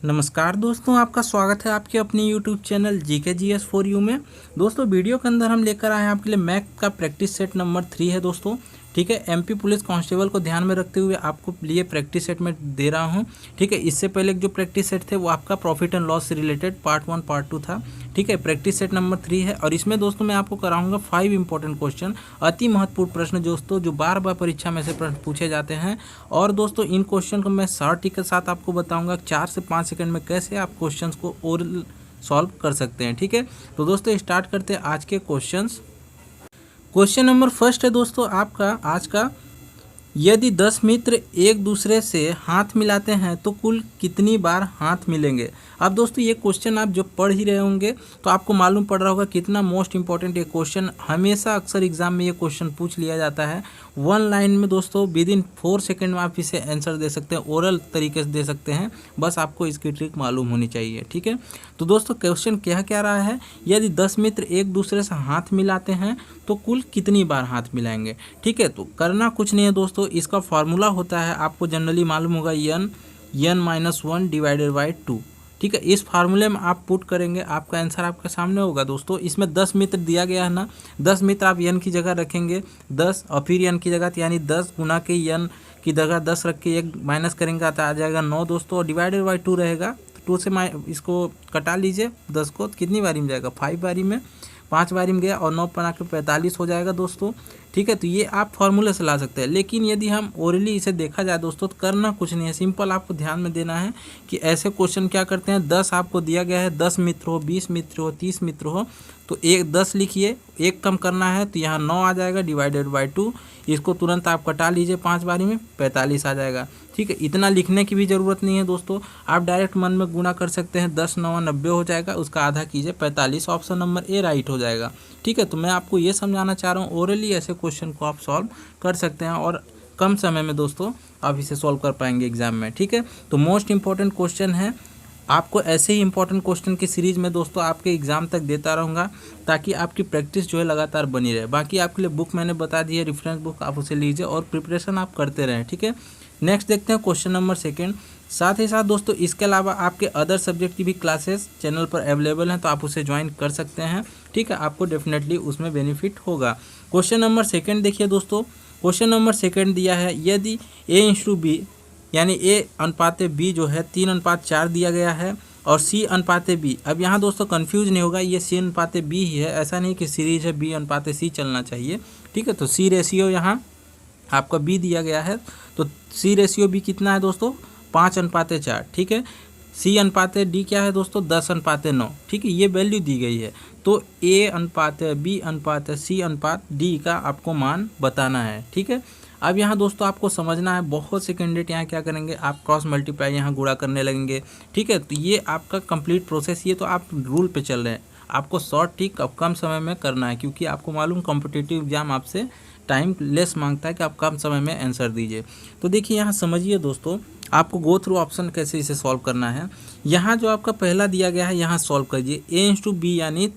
नमस्कार दोस्तों, आपका स्वागत है आपके अपने YouTube channel GK GS for you में। दोस्तों वीडियो के अंदर हम लेकर आए हैं आपके लिए मैथ का प्रैक्टिस सेट नंबर 3 है दोस्तों। ठीक है, एमपी पुलिस कांस्टेबल को ध्यान में रखते हुए आपको लिए प्रैक्टिस सेट में दे रहा हूं। ठीक है, इससे पहले जो प्रैक्टिस सेट थे वो आपका प्रॉफिट एंड लॉस से रिलेटेड पार्ट 1 पार्ट 2 था। ठीक है, प्रैक्टिस सेट नंबर 3 है और इसमें दोस्तों मैं आपको कराऊंगा 5 इंपॉर्टेंट क्वेश्चन, अति महत्वपूर्ण प्रश्न दोस्तों, जो बार बार परीक्षा में से प्रश्न पूछे जाते हैं। और दोस्तों इन क्वेश्चन को मैं शॉर्ट के साथ आपको बताऊंगा 4 से 5 सेकंड में कैसे आप क्वेश्चंस को ओरल सॉल्व कर सकते हैं। ठीक है, तो दोस्तों स्टार्ट करते हैं आज के क्वेश्चंस। क्वेश्चन नंबर फर्स्ट है दोस्तों आपका आज का, यदि 10 मित्र एक दूसरे से हाथ मिलाते हैं तो कुल कितनी बार हाथ मिलेंगे। अब दोस्तों ये क्वेश्चन आप जब पढ़ ही रहे होंगे तो आपको मालूम पड़ रहा होगा कितना मोस्ट इंपॉर्टेंट ये क्वेश्चन, हमेशा अक्सर एग्जाम में ये क्वेश्चन पूछ लिया जाता है। 1 लाइन में दोस्तों विद इन 4 सेकेंड में आप इसे आंसर दे सकते हैं, ओरल तरीके से दे सकते हैं, बस आपको इसकी ट्रिक मालूम होनी चाहिए। ठीक है, तो दोस्तों क्वेश्चन क्या रहा है, यदि 10 मित्र एक दूसरे से हाथ मिलाते हैं तो कुल कितनी बार हाथ मिलाएंगे। ठीक है, तो करना कुछ नहीं है दोस्तों, इसका फॉर्मूला होता है, आपको जनरली मालूम होगा, n-1 डिवाइडेड बाई 2। ठीक है, इस फार्मूले में आप पुट करेंगे, आपका आंसर आपके सामने होगा दोस्तों। इसमें 10 मित्र दिया गया है ना, 10 मित्र आप n की जगह रखेंगे 10 और फिर n की जगह, यानी 10 गुना के n की जगह 10 रख के 1 माइनस करेंगे तो आ जाएगा 9 दोस्तों, और डिवाइडेड बाई 2 रहेगा। 2 से इसको कटा लीजिए, 10 को कितनी बारी में जाएगा, 5 बारी में, 5 बारी में गया और 9 बना के 45 हो जाएगा दोस्तों। ठीक है, तो ये आप फार्मूले से ला सकते हैं, लेकिन यदि हम ओरली इसे देखा जाए दोस्तों तो करना कुछ नहीं है, सिंपल आपको ध्यान में देना है कि ऐसे क्वेश्चन क्या करते हैं, 10 आपको दिया गया है, 10 मित्र हो, 20 मित्र हो, 30 मित्र हो, तो 10 लिखिए, 1 कम करना है तो यहाँ 9 आ जाएगा डिवाइडेड बाई 2, इसको तुरंत आप कटा लीजिए 5 बारी में, 45 आ जाएगा। ठीक है, इतना लिखने की भी ज़रूरत नहीं है दोस्तों, आप डायरेक्ट मन में गुणा कर सकते हैं, 10 9 90 हो जाएगा, उसका आधा कीजिए 45, ऑप्शन नंबर ए राइट हो जाएगा। ठीक है, तो मैं आपको ये समझाना चाह रहा हूँ, ओरली ऐसे क्वेश्चन को आप सॉल्व कर सकते हैं और कम समय में दोस्तों आप इसे सॉल्व कर पाएंगे एग्जाम में। ठीक है, तो मोस्ट इंपॉर्टेंट क्वेश्चन है, आपको ऐसे ही इंपॉर्टेंट क्वेश्चन की सीरीज में दोस्तों आपके एग्जाम तक देता रहूँगा, ताकि आपकी प्रैक्टिस जो है लगातार बनी रहे। बाकी आपके लिए बुक मैंने बता दी है, रेफरेंस बुक, आप उसे लीजिए और प्रिपरेशन आप करते रहें। ठीक है, नेक्स्ट देखते हैं क्वेश्चन नंबर 2। साथ ही साथ दोस्तों इसके अलावा आपके अदर सब्जेक्ट की भी क्लासेस चैनल पर अवेलेबल हैं, तो आप उसे ज्वाइन कर सकते हैं। ठीक है, आपको डेफिनेटली उसमें बेनिफिट होगा। क्वेश्चन नंबर 2 देखिए दोस्तों, क्वेश्चन नंबर 2 दिया है, यदि A/B यानी A/B जो है 3:4 दिया गया है और C/B। अब यहाँ दोस्तों कंफ्यूज नहीं होगा, ये C/B ही है, ऐसा नहीं कि सीरीज है B/C चलना चाहिए। ठीक है, तो C रेशियो यहाँ आपका B दिया गया है, तो C रेशियो B कितना है दोस्तों, 5:4। ठीक है, C/D क्या है दोस्तों, 10:9। ठीक है, ये वैल्यू दी गई है, तो A/B/C/D का आपको मान बताना है। ठीक है, अब यहाँ दोस्तों आपको समझना है, बहुत से कैंडिडेट यहाँ क्या करेंगे, आप क्रॉस मल्टीप्लाई यहाँ गुणा करने लगेंगे। ठीक है, तो ये आपका कंप्लीट प्रोसेस, ये तो आप रूल पे चल रहे हैं, आपको शॉर्ट ट्रिक अब कम समय में करना है, क्योंकि आपको मालूम कॉम्पिटिटिव एग्जाम आपसे टाइम लेस मांगता है कि आप कम समय में आंसर दीजिए। तो देखिए यहाँ समझिए दोस्तों, आपको गो थ्रू ऑप्शन कैसे इसे सॉल्व करना है। यहाँ जो आपका पहला दिया गया है यहाँ सॉल्व कीजिए, A/B यानी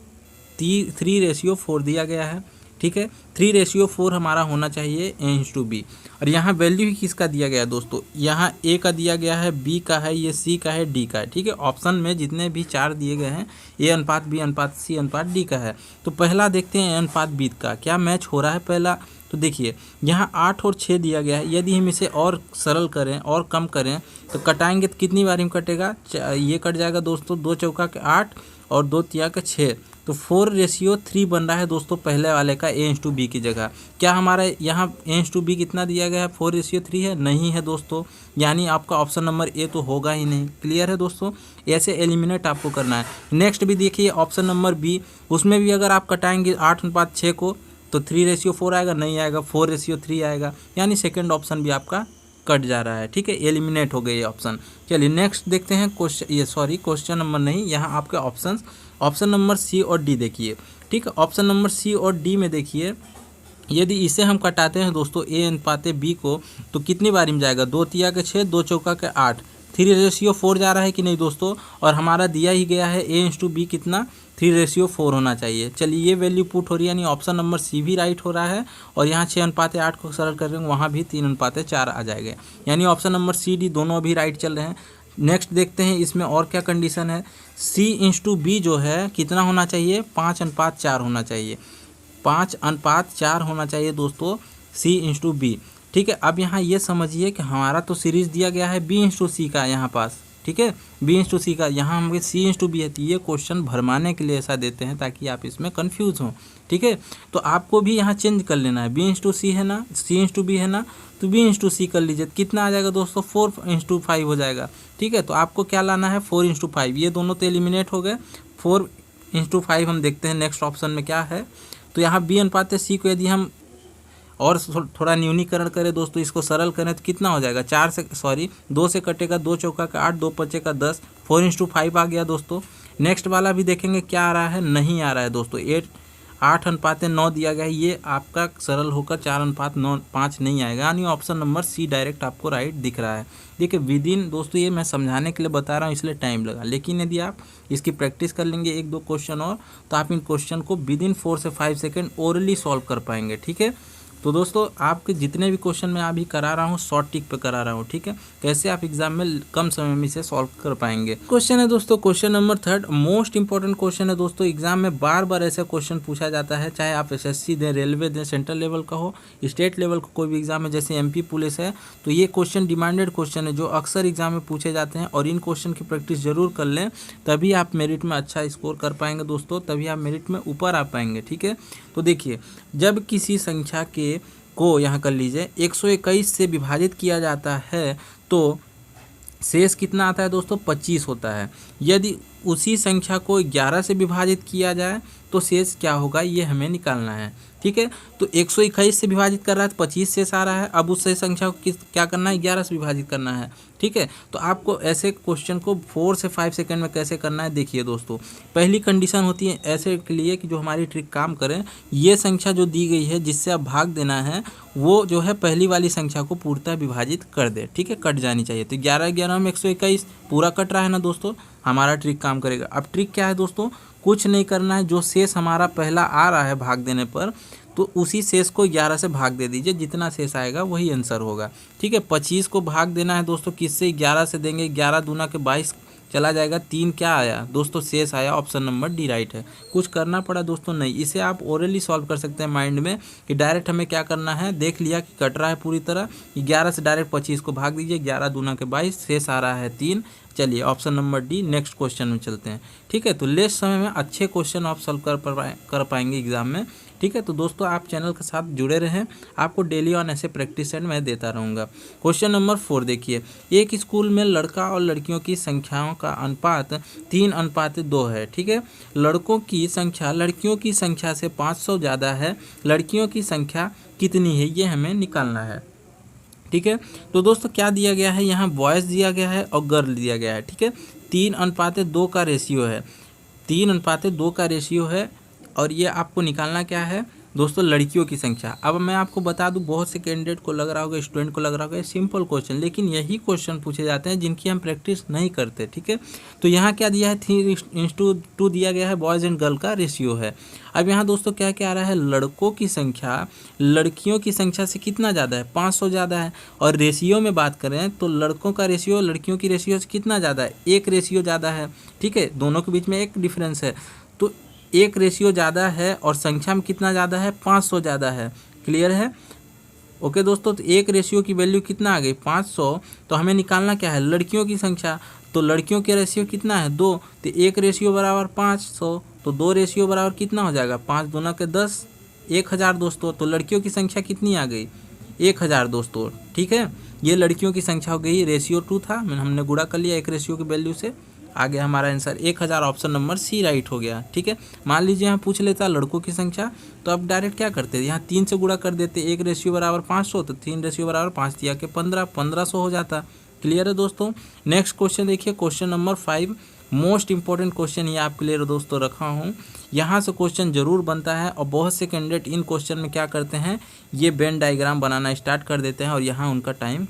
3:4 दिया गया है। ठीक है, 3:4 हमारा होना चाहिए A/B, और यहाँ वैल्यू ही किसका दिया गया है दोस्तों, यहाँ A का दिया गया है, B का है, ये C का है, D का है। ठीक है, ऑप्शन में जितने भी 4 दिए गए हैं A/B/C/D का है। तो पहला देखते हैं A/B का क्या मैच हो रहा है पहला। तो देखिए यहाँ 8 और 6 दिया गया है, यदि हम इसे और सरल करें और कम करें तो कटाएंगे तो कितनी बारी में कटेगा, ये कट जाएगा दोस्तों, 2 चौका के 8 और 2 तिया के 6, तो 4:3 बन रहा है दोस्तों पहले वाले का A/B की जगह। क्या हमारा यहाँ A/B कितना दिया गया है, 4:3 है, नहीं है दोस्तों, यानी आपका ऑप्शन नंबर ए तो होगा ही नहीं। क्लियर है दोस्तों, ऐसे एलिमिनेट आपको करना है। नेक्स्ट भी देखिए ऑप्शन नंबर बी, उसमें भी अगर आप कटाएंगे 8/6 को तो 3:4 आएगा, नहीं आएगा, 4:3 आएगा, यानी सेकेंड ऑप्शन भी आपका कट जा रहा है। ठीक है, एलिमिनेट हो गए ये ऑप्शन। चलिए नेक्स्ट देखते हैं क्वेश्चन नंबर नहीं, यहाँ आपके ऑप्शन नंबर सी और डी देखिए। ठीक है, ऑप्शन नंबर सी और डी में देखिए, यदि इसे हम कटाते हैं दोस्तों A/B को, तो कितनी बारी में जाएगा, 2 तिया के 6, 2 चौका के 8, 3:4 जा रहा है कि नहीं दोस्तों, और हमारा दिया ही गया है A/B कितना, 3:4 होना चाहिए। चलिए ये वैल्यू पुट हो रही है, यानी ऑप्शन नंबर सी भी राइट हो रहा है, और यहाँ 6:8 को सरल करेंगे वहाँ भी 3:4 आ जाएगा, यानी ऑप्शन नंबर सी डी दोनों भी राइट चल रहे हैं। नेक्स्ट देखते हैं इसमें और क्या कंडीशन है। C/B जो है कितना होना चाहिए, 5:4 होना चाहिए, 5:4 होना चाहिए दोस्तों C/B। ठीक है, अब यहाँ ये समझिए कि हमारा तो सीरीज दिया गया है B/C का यहाँ पास, ठीक है, B/C का, यहाँ हमें C/B है। तो ये क्वेश्चन भरमाने के लिए ऐसा देते हैं ताकि आप इसमें कंफ्यूज हों। ठीक है, तो आपको भी यहाँ चेंज कर लेना है, B/C है ना, C/B है ना, तो B/C कर लीजिए। कितना आ जाएगा दोस्तों, 4/5 हो जाएगा। ठीक है, तो आपको क्या लाना है, 4/5। ये दोनों तो एलिमिनेट हो गए, 4/5 हम देखते हैं नेक्स्ट ऑप्शन में क्या है। तो यहाँ B/C को यदि हम और थोड़ा न्यूनीकरण करें दोस्तों, इसको सरल करें तो कितना हो जाएगा, 2 से कटेगा, 2 चौका का 8, 2 पचे का 10, 4/5 आ गया दोस्तों। नेक्स्ट वाला भी देखेंगे क्या आ रहा है, नहीं आ रहा है दोस्तों, 8:9 दिया गया है। ये आपका सरल होकर 4:5 नहीं आएगा, यानी ऑप्शन नंबर सी डायरेक्ट आपको राइट दिख रहा है। देखिए विदिन दोस्तों, ये मैं समझाने के लिए बता रहा हूँ इसलिए टाइम लगा, लेकिन यदि आप इसकी प्रैक्टिस कर लेंगे 1-2 क्वेश्चन और, तो आप इन क्वेश्चन को विदिन 4 से 5 सेकेंड ओरली सॉल्व कर पाएंगे। ठीक है, तो दोस्तों आपके जितने भी क्वेश्चन मैं अभी करा रहा हूँ शॉर्ट टिक पे करा रहा हूँ। ठीक है, कैसे आप एग्जाम में कम समय में इसे सॉल्व कर पाएंगे। क्वेश्चन है दोस्तों, question number 3 most important question है दोस्तों। एग्जाम में बार बार ऐसा क्वेश्चन पूछा जाता है, चाहे आप SSC दें, रेलवे दें, सेंट्रल लेवल का हो, स्टेट लेवल का कोई भी एग्जाम है, जैसे MP पुलिस है, तो ये क्वेश्चन डिमांडेड क्वेश्चन है जो अक्सर एग्जाम में पूछे जाते हैं। और इन क्वेश्चन की प्रैक्टिस जरूर कर लें, तभी आप मेरिट में अच्छा स्कोर कर पाएंगे दोस्तों, तभी आप मेरिट में ऊपर आ पाएंगे। ठीक है, तो देखिए, जब किसी संख्या को यहाँ कर लीजिए 121 से विभाजित किया जाता है तो शेष कितना आता है दोस्तों, 25 होता है। यदि उसी संख्या को 11 से विभाजित किया जाए तो शेष क्या होगा, ये हमें निकालना है। ठीक है, तो 121 से विभाजित कर रहा है तो 25 शेष आ रहा है। अब उस संख्या को क्या करना है, 11 से विभाजित करना है। ठीक है, तो आपको ऐसे क्वेश्चन को 4 से 5 सेकंड में कैसे करना है, देखिए दोस्तों, पहली कंडीशन होती है ऐसे के लिए कि जो हमारी ट्रिक काम करे, ये संख्या जो दी गई है जिससे आप भाग देना है, वो जो है पहली वाली संख्या को पूर्णतः विभाजित कर दे। ठीक है, कट जानी चाहिए। तो 11 में 121 पूरा कट रहा है ना दोस्तों, हमारा ट्रिक काम करेगा। अब ट्रिक क्या है दोस्तों, कुछ नहीं करना है, जो शेष हमारा पहला आ रहा है भाग देने पर, तो उसी शेष को 11 से भाग दे दीजिए, जितना शेष आएगा वही आंसर होगा। ठीक है, 25 को भाग देना है दोस्तों किससे, 11 से देंगे, 11 दूना के 22 चला जाएगा, 3 क्या आया दोस्तों, शेष आया, ऑप्शन नंबर डी राइट है। कुछ करना पड़ा दोस्तों नहीं, इसे आप ओरली सॉल्व कर सकते हैं माइंड में कि डायरेक्ट हमें क्या करना है, देख लिया कि कट रहा है पूरी तरह, 11 से डायरेक्ट 25 को भाग दीजिए, 11 दूना के 22, शेष आ रहा है 3। चलिए option number D, next question में चलते हैं। ठीक है, तो लेस समय में अच्छे क्वेश्चन आप सॉल्व कर पाएंगे एग्जाम में। ठीक है, तो दोस्तों आप चैनल के साथ जुड़े रहें, आपको डेली ऑन ऐसे प्रैक्टिस सेट मैं देता रहूँगा। क्वेश्चन नंबर 4 देखिए, एक स्कूल में लड़का और लड़कियों की संख्याओं का अनुपात 3:2 है। ठीक है, लड़कों की संख्या लड़कियों की संख्या से 500 ज़्यादा है, लड़कियों की संख्या कितनी है, ये हमें निकालना है। ठीक है, तो दोस्तों क्या दिया गया है, यहाँ बॉयज़ दिया गया है और गर्ल दिया गया है। ठीक है, 3:2 का रेशियो है, 3:2 का रेशियो है, और ये आपको निकालना क्या है दोस्तों, लड़कियों की संख्या। अब मैं आपको बता दूं, बहुत से कैंडिडेट को लग रहा होगा, स्टूडेंट को लग रहा होगा सिंपल क्वेश्चन, लेकिन यही क्वेश्चन पूछे जाते हैं जिनकी हम प्रैक्टिस नहीं करते। ठीक है, तो यहाँ क्या दिया है, 3:2 दिया गया है, बॉयज़ एंड गर्ल का रेशियो है। अब यहाँ दोस्तों क्या क्या आ रहा है, लड़कों की संख्या लड़कियों की संख्या से कितना ज़्यादा है, 500 ज़्यादा है। और रेशियो में बात करें तो लड़कों का रेशियो लड़कियों की रेशियो से कितना ज़्यादा है, 1 रेशियो ज़्यादा है। ठीक है, दोनों के बीच में 1 डिफरेंस है, तो 1 रेशियो ज़्यादा है और संख्या में कितना ज़्यादा है, 500 ज़्यादा है। क्लियर है, ओके दोस्तों, तो 1 रेशियो की वैल्यू कितना आ गई, 500। तो हमें निकालना क्या है, लड़कियों की संख्या, तो लड़कियों के रेशियो कितना है, 2, तो 1 रेशियो बराबर 500, तो 2 रेशियो बराबर कितना हो जाएगा, 5 दूना के 10, 1000 दोस्तों। तो लड़कियों की संख्या कितनी आ गई, 1000 दोस्तों। ठीक है, ये लड़कियों की संख्या हो गई, रेशियो 2 था, हमने गुणा कर लिया 1 रेशियो की वैल्यू से, आ गया हमारा answer 1000, option number c right हो गया। ठीक है, मान लीजिए यहाँ पूछ लेता लड़कों की संख्या, तो अब डायरेक्ट क्या करते, यहाँ 3 से गुणा कर देते, 1 रेशियो बराबर 500, तो 3 रेशियो बराबर 5 दिया के 1500 हो जाता। क्लियर है दोस्तों। नेक्स्ट क्वेश्चन देखिए, question number 5 most important question ये आपके लिए दोस्तों रखा हूँ, यहाँ से क्वेश्चन जरूर बनता है, और बहुत से कैंडिडेट इन क्वेश्चन में क्या करते हैं, ये वेन डायग्राम बनाना स्टार्ट कर देते हैं और यहाँ उनका टाइम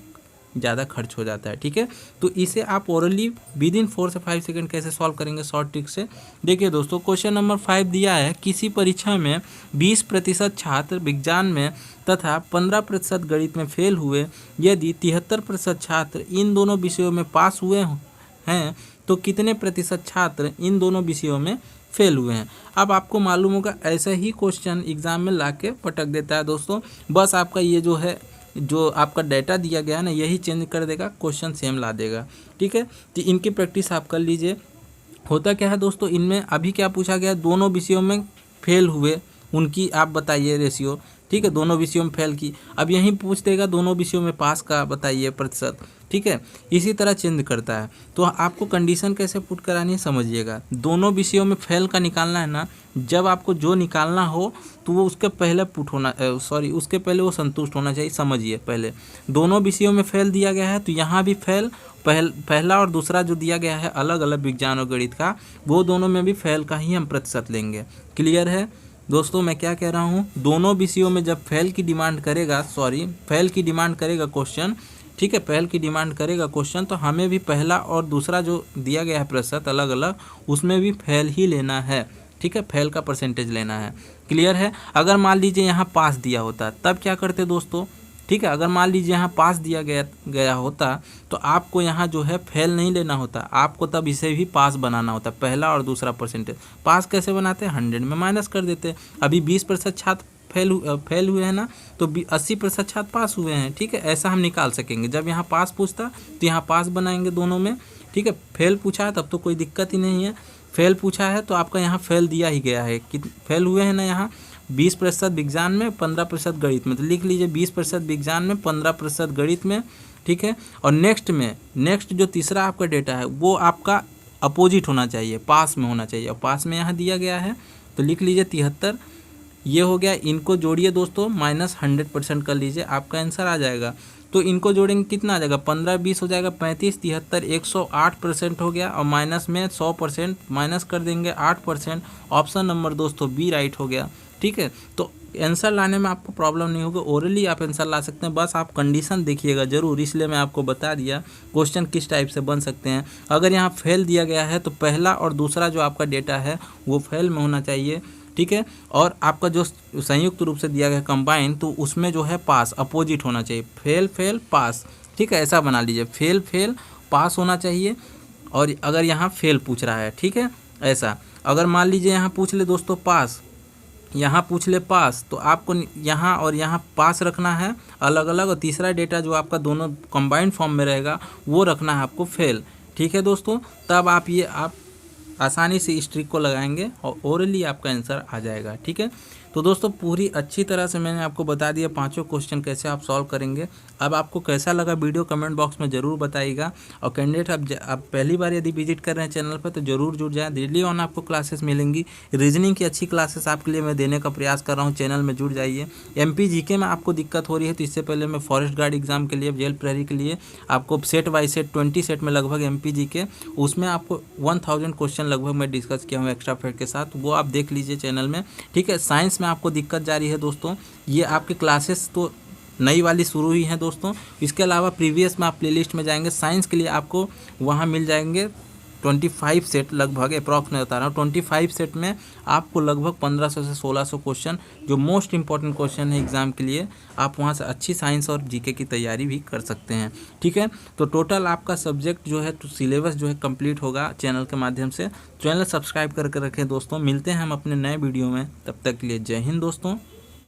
ज़्यादा खर्च हो जाता है। ठीक है, तो इसे आप ओरली विदिन 4 से 5 सेकंड कैसे सॉल्व करेंगे शॉर्ट ट्रिक से। देखिए दोस्तों, क्वेश्चन नंबर 5 दिया है, किसी परीक्षा में 20% छात्र विज्ञान में तथा 15% गणित में फेल हुए, यदि 73% छात्र इन दोनों विषयों में पास हुए हैं तो कितने प्रतिशत छात्र इन दोनों विषयों में फेल हुए हैं। अब आपको मालूम होगा ऐसा ही क्वेश्चन एग्जाम में ला के पटक देता है दोस्तों। बस आपका ये जो है, जो आपका डाटा दिया गया है ना, यही चेंज कर देगा, क्वेश्चन सेम ला देगा। ठीक है, तो इनकी प्रैक्टिस आप कर लीजिए। होता क्या है दोस्तों, इनमें अभी क्या पूछा गया, दोनों विषयों में फेल हुए उनकी आप बताइए रेशियो। ठीक है, दोनों विषयों में फेल की। अब यहीं पूछ देगा दोनों विषयों में पास का बताइए प्रतिशत। ठीक है, इसी तरह चेंज करता है। तो आपको कंडीशन कैसे पुट करानी है समझिएगा। दोनों विषयों में फेल का निकालना है ना, जब आपको जो निकालना हो तो वो उसके पहले पुट होना, उसके पहले वो संतुष्ट होना चाहिए। समझिए, पहले दोनों विषयों में फेल दिया गया है तो यहाँ भी फेल, पहला और दूसरा जो दिया गया है अलग अलग विज्ञान और गणित का, वो दोनों में भी फेल का ही हम प्रतिशत लेंगे। क्लियर है दोस्तों मैं क्या कह रहा हूँ। दोनों विषयों में जब फेल की डिमांड करेगा क्वेश्चन, ठीक है, फेल की डिमांड करेगा क्वेश्चन, तो हमें भी पहला और दूसरा जो दिया गया है प्रतिशत अलग अलग, उसमें भी फेल ही लेना है। ठीक है, फेल का परसेंटेज लेना है। क्लियर है। अगर मान लीजिए यहाँ पास दिया होता तब क्या करते दोस्तों। ठीक है, अगर मान लीजिए यहाँ पास दिया गया होता तो आपको यहाँ जो है फेल नहीं लेना होता, आपको तब इसे भी पास बनाना होता, पहला और दूसरा परसेंटेज। पास कैसे बनाते हैं, 100 में माइनस कर देते। अभी 20% छात्र फेल हुए हैं ना, तो 80% छात्र पास हुए हैं। ठीक है, ऐसा हम निकाल सकेंगे। जब यहाँ पास पूछता तो यहाँ पास बनाएंगे दोनों में। ठीक है, फेल पूछा है तब तो कोई दिक्कत ही नहीं है। फेल पूछा है तो आपका यहाँ फेल दिया ही गया है कि फेल हुए हैं ना, यहाँ 20% विज्ञान में, 15% गणित में, तो लिख लीजिए 20% विज्ञान में, 15% गणित में। ठीक है, और नेक्स्ट जो तीसरा आपका डेटा है वो आपका अपोजिट होना चाहिए, पास में होना चाहिए। और पास में यहाँ दिया गया है तो लिख लीजिए 73। ये हो गया, इनको जोड़िए दोस्तों, -100% कर लीजिए, आपका आंसर आ जाएगा। तो इनको जोड़ेंगे कितना आ जाएगा, 15 20 हो जाएगा, 35 73 108% हो गया। और माइनस में 100% माइनस कर देंगे 8%। ऑप्शन नंबर दोस्तों बी राइट हो गया। ठीक है, तो आंसर लाने में आपको प्रॉब्लम नहीं होगा, ओरली आप आंसर ला सकते हैं। बस आप कंडीशन देखिएगा ज़रूर, इसलिए मैं आपको बता दिया क्वेश्चन किस टाइप से बन सकते हैं। अगर यहाँ फेल दिया गया है तो पहला और दूसरा जो आपका डेटा है वो फेल में होना चाहिए। ठीक है, और आपका जो संयुक्त रूप से दिया गया कंबाइन, तो उसमें जो है पास अपोजिट होना चाहिए, फेल फेल पास। ठीक है, ऐसा बना लीजिए, फेल फेल पास होना चाहिए। और अगर यहाँ फेल पूछ रहा है, ठीक है, ऐसा अगर मान लीजिए यहाँ पूछ ले दोस्तों पास, यहाँ पूछ ले पास, तो आपको यहाँ और यहाँ पास रखना है अलग अलग। और तीसरा डेटा जो आपका दोनों कंबाइंड फॉर्म में रहेगा वो रखना है आपको फेल। ठीक है दोस्तों, तब आप आसानी से इस ट्रिक को लगाएंगे और ओरली आपका आंसर आ जाएगा। ठीक है, तो दोस्तों पूरी अच्छी तरह से मैंने आपको बता दिया पांचों क्वेश्चन कैसे आप सॉल्व करेंगे। अब आपको कैसा लगा वीडियो कमेंट बॉक्स में ज़रूर बताइएगा। और कैंडिडेट आप पहली बार यदि विजिट कर रहे हैं चैनल पर तो ज़रूर जुड़ जाएं। डेली ऑन आपको क्लासेस मिलेंगी, रीजनिंग की अच्छी क्लासेस आपके लिए मैं देने का प्रयास कर रहा हूँ, चैनल में जुड़ जाइए। MP GK में आपको दिक्कत हो रही है तो इससे पहले मैं फॉरेस्ट गार्ड एग्जाम के लिए, जेल प्रहरी के लिए आपको सेट बाई सेट 20 सेट में लगभग MP GK, उसमें आपको 1000 क्वेश्चन लगभग मैं डिस्कस किया हूँ एक्स्ट्रा फैक्ट के साथ, वो आप देख लीजिए चैनल में। ठीक है, साइंस में आपको दिक्कत जारी है दोस्तों, ये आपके क्लासेस तो नई वाली शुरू हुई हैं दोस्तों। इसके अलावा प्रीवियस में आप प्लेलिस्ट में जाएंगे, साइंस के लिए आपको वहाँ मिल जाएंगे 25 सेट लगभग, अप्रॉक्स में बता रहा हूँ। 25 सेट में आपको लगभग 1500 से 1600 क्वेश्चन जो मोस्ट इंपॉर्टेंट क्वेश्चन है एग्जाम के लिए, आप वहाँ से अच्छी साइंस और जीके की तैयारी भी कर सकते हैं। ठीक है, तो टोटल आपका सब्जेक्ट जो है तो सिलेबस जो है कंप्लीट होगा चैनल के माध्यम से। चैनल सब्सक्राइब करके रखें दोस्तों। मिलते हैं हम अपने नए वीडियो में, तब तक के लिए जय हिंद दोस्तों।